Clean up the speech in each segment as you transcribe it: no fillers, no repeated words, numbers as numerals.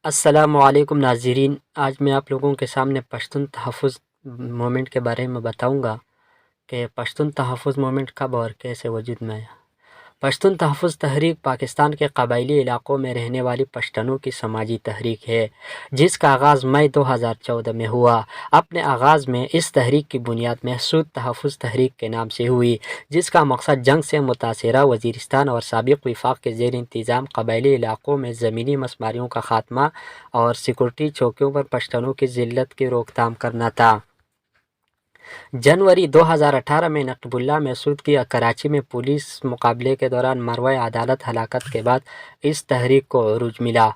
السلام علیکم ناظرین، آج میں آپ لوگوں کے سامنے پشتون تحفظ موومنٹ کے بارے میں بتاؤں گا کہ پشتون تحفظ موومنٹ کب اور کیسے وجود میں آیا۔ پشتون تحفظ تحریک پاکستان کے قبائلی علاقوں میں رہنے والی پشتونوں کی سماجی تحریک ہے، جس کا آغاز مئی 2014 میں ہوا۔ اپنے آغاز میں اس تحریک کی بنیاد محسود تحفظ تحریک کے نام سے ہوئی، جس کا مقصد جنگ سے متاثرہ وزیرستان اور سابق وفاق کے زیر انتظام قبائلی علاقوں میں زمینی مسماریوں کا خاتمہ اور سیکورٹی چوکیوں پر پشتونوں کی ذلت کی روک تھام کرنا تھا۔ جنوری 2018 میں نقیب اللہ محسود کی کراچی میں پولیس مقابلے کے دوران مروہ عدالت ہلاکت کے بعد اس تحریک کو عروج ملا۔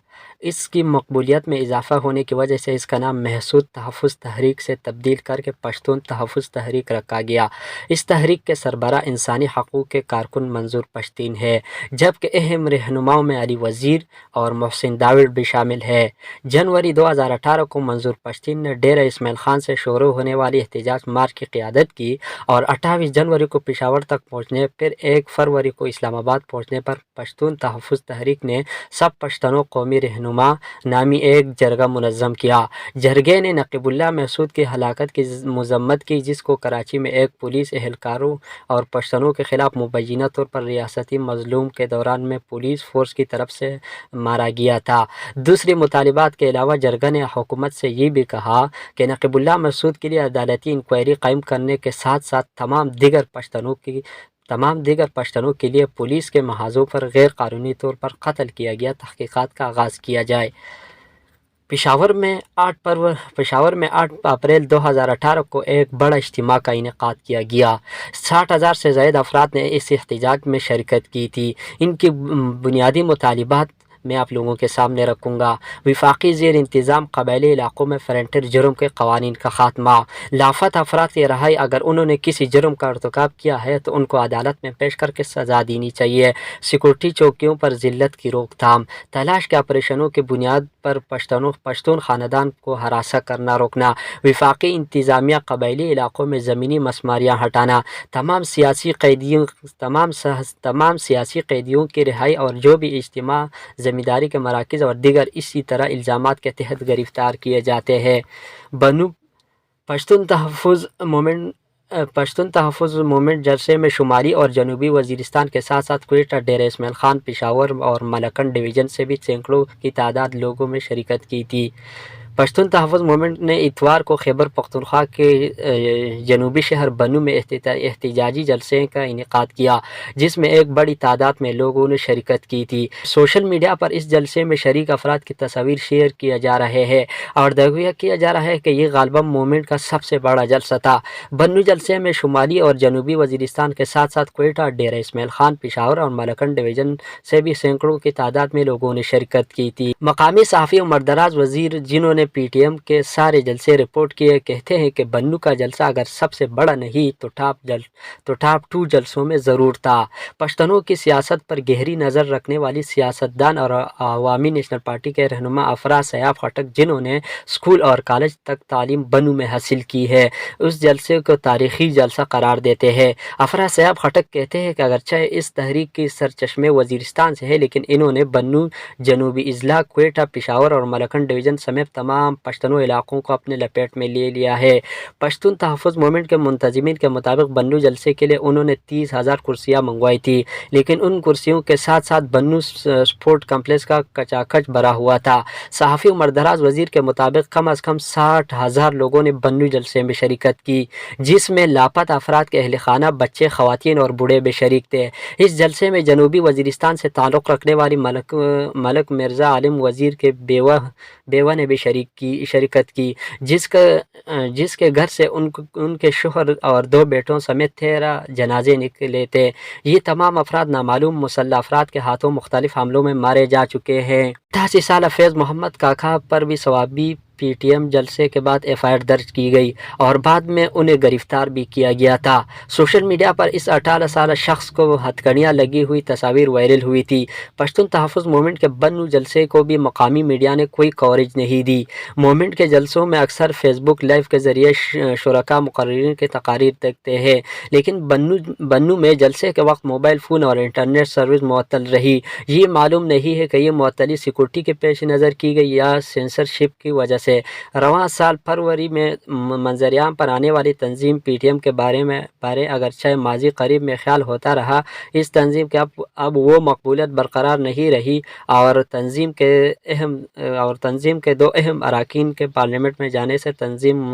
اس کی مقبولیت میں اضافہ ہونے کی وجہ سے اس کا نام محسود تحفظ تحریک سے تبدیل کر کے پشتون تحفظ تحریک رکھا گیا۔ اس تحریک کے سربراہ انسانی حقوق کے کارکن منظور پشتین ہے، جبکہ اہم رہنماؤں میں علی وزیر اور محسن داوڑ بھی شامل ہے۔ جنوری 2018 کو منظور پشتین نے ڈیرہ اسماعیل خان سے شروع ہونے والی احتجاج مارچ کی قیادت کی اور 28 جنوری کو پشاور تک پہنچنے، پھر 1 فروری کو اسلام آباد پہنچنے پر پشتون تحفظ تحریک نے سب پشتونوں قومی رہنما نامی ایک جرگہ منظم کیا۔ جرگے نے نقیب اللہ محسود کی ہلاکت کی مذمت کی، جس کو کراچی میں ایک پولیس اہلکاروں اور پشتونوں کے خلاف مبینہ طور پر ریاستی مظلوم کے دوران میں پولیس فورس کی طرف سے مارا گیا تھا۔ دوسری مطالبات کے علاوہ جرگہ نے حکومت سے یہ بھی کہا کہ نقیب اللہ محسود کے لیے عدالتی انکوائری قائم کرنے کے ساتھ ساتھ تمام دیگر پشتونوں کے لیے پولیس کے محاذوں پر غیر قانونی طور پر قتل کیا گیا تحقیقات کا آغاز کیا جائے۔ پشاور میں 8 اپریل 2018 کو ایک بڑا اجتماع کا انعقاد کیا گیا۔ 60,000 سے زائد افراد نے اس احتجاج میں شرکت کی تھی۔ ان کی بنیادی مطالبات میں آپ لوگوں کے سامنے رکھوں گا۔ وفاقی زیر انتظام قبائلی علاقوں میں فرنٹیر جرم کے قوانین کا خاتمہ، لاپتہ افراد کی رہائی، اگر انہوں نے کسی جرم کا ارتکاب کیا ہے تو ان کو عدالت میں پیش کر کے سزا دینی چاہیے، سیکورٹی چوکیوں پر ذلت کی روک تھام، تلاش کے آپریشنوں کی بنیاد پر پشتون خاندان کو ہراساں کرنا روکنا، وفاقی انتظامیہ قبائلی علاقوں میں زمینی مسماریاں ہٹانا، تمام سیاسی قیدیوں کی رہائی اور جو بھی اجتماع زمینداری کے مراکز اور دیگر اسی طرح الزامات کے تحت گرفتار کیے جاتے ہیں۔ پشتون تحفظ موومنٹ جلسے میں شمالی اور جنوبی وزیرستان کے ساتھ ساتھ کوئٹہ، ڈیرہ اسماعیل خان، پشاور اور ملکنڈ ڈویژن سے بھی سینکڑوں کی تعداد لوگوں میں شرکت کی تھی۔ پشتون تحفظ موومنٹ نے اتوار کو خیبر پختونخوا کے جنوبی شہر بنو میں احتجاجی جلسے کا انعقاد کیا، جس میں ایک بڑی تعداد میں لوگوں نے شرکت کی تھی۔ سوشل میڈیا پر اس جلسے میں شریک افراد کی تصاویر شیئر کیا جا رہے ہیں اور دعویٰ کیا جا رہا ہے کہ یہ غالباً موومنٹ کا سب سے بڑا جلسہ تھا۔ بنو جلسے میں شمالی اور جنوبی وزیرستان کے ساتھ ساتھ کوئٹہ، ڈیرہ اسماعیل خان، پشاور اور ملکنڈ ڈویژن سے بھی سینکڑوں کی تعداد میں لوگوں نے شرکت کی تھی۔ مقامی صحافی عمر دراز وزیر، جنہوں نے پی ٹی ایم کے سارے جلسے رپورٹ کیے، کہتے ہیں کہ بنو کا جلسہ اگر سب سے بڑا نہیں تو ٹاپ 2 جلسوں میں ضرور تھا۔ پشتونوں کی سیاست پر گہری نظر رکھنے والی سیاستدان اور عوامی نیشنل پارٹی کے رہنما افرا سیاب خٹک، جنہوں نے اسکول اور کالج تک تعلیم بنو میں حاصل کی ہے، اس جلسے کو تاریخی جلسہ قرار دیتے ہیں۔ افرا سیاب خٹک کہتے ہیں کہ اگرچہ اس تحریک کی سرچشمے وزیرستان سے ہے، لیکن انہوں نے بنو، جنوبی اضلاع، کوئٹہ، پشاور اور ملکنڈ ڈویژن سمیت تمام پشتون علاقوں کو اپنے لپیٹ میں لے لیا ہے۔ پشتون تحفظ موومنٹ کے منتظمین کے مطابق بنو جلسے کے لیے انہوں نے 30,000 کرسیاں منگوائی تھی، لیکن ان کرسیوں کے ساتھ ساتھ بنو سپورٹ کمپلیکس کا کچا کچ بھرا ہوا تھا۔ صحافی عمر دراز وزیر کے مطابق کم از کم 60,000 لوگوں نے بنو جلسے میں شرکت کی، جس میں لاپتہ افراد کے اہل خانہ، بچے، خواتین اور بوڑھے بھی شریک تھے۔ اس جلسے میں جنوبی وزیرستان سے تعلق رکھنے والی ملک مرزا عالم وزیر کے بیوہ نے بھی شرکت کی، جس کے گھر سے ان کے شوہر اور 2 بیٹوں سمیت 13 جنازے نکلے تھے۔ یہ تمام افراد نامعلوم مسلح افراد کے ہاتھوں مختلف حملوں میں مارے جا چکے ہیں۔ 88 سالہ فیض محمد کاکا پر بھی ثوابی پی ٹی ایم جلسے کے بعد ایف آئی آر درج کی گئی اور بعد میں انہیں گرفتار بھی کیا گیا تھا۔ سوشل میڈیا پر اس 18 سالہ شخص کو ہتھ کڑیاں لگی ہوئی تصاویر وائرل ہوئی تھی۔ پشتون تحفظ موومنٹ کے بنو جلسے کو بھی مقامی میڈیا نے کوئی کوریج نہیں دی۔ موومنٹ کے جلسوں میں اکثر فیس بک لائیو کے ذریعے شرکاء مقررین کے تقاریر دیکھتے ہیں، لیکن بنو میں جلسے کے وقت موبائل فون اور انٹرنیٹ سروس معطل رہی۔ یہ معلوم نہیں ہے کہ یہ معطلی سیکورٹی کے پیش نظر کی گئی یا سینسرشپ کی وجہ سے۔ رواں سال فروری میں منظر عام پر آنے والی تنظیم پی ٹی ایم کے بارے اگرچہ ماضی قریب میں خیال ہوتا رہا، اس تنظیم کے اب وہ مقبولیت برقرار نہیں رہی اور تنظیم کے 2 اہم اراکین کے پارلیمنٹ میں جانے سے تنظیم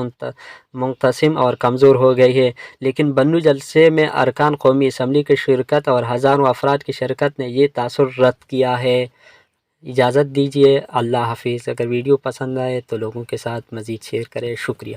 منقسم اور کمزور ہو گئی ہے۔ لیکن بنو جلسے میں ارکان قومی اسمبلی کی شرکت اور ہزاروں افراد کی شرکت نے یہ تاثر رد کیا ہے۔ اجازت دیجیے، اللہ حافظ۔ اگر ویڈیو پسند آئے تو لوگوں کے ساتھ مزید شیئر کریں۔ شکریہ۔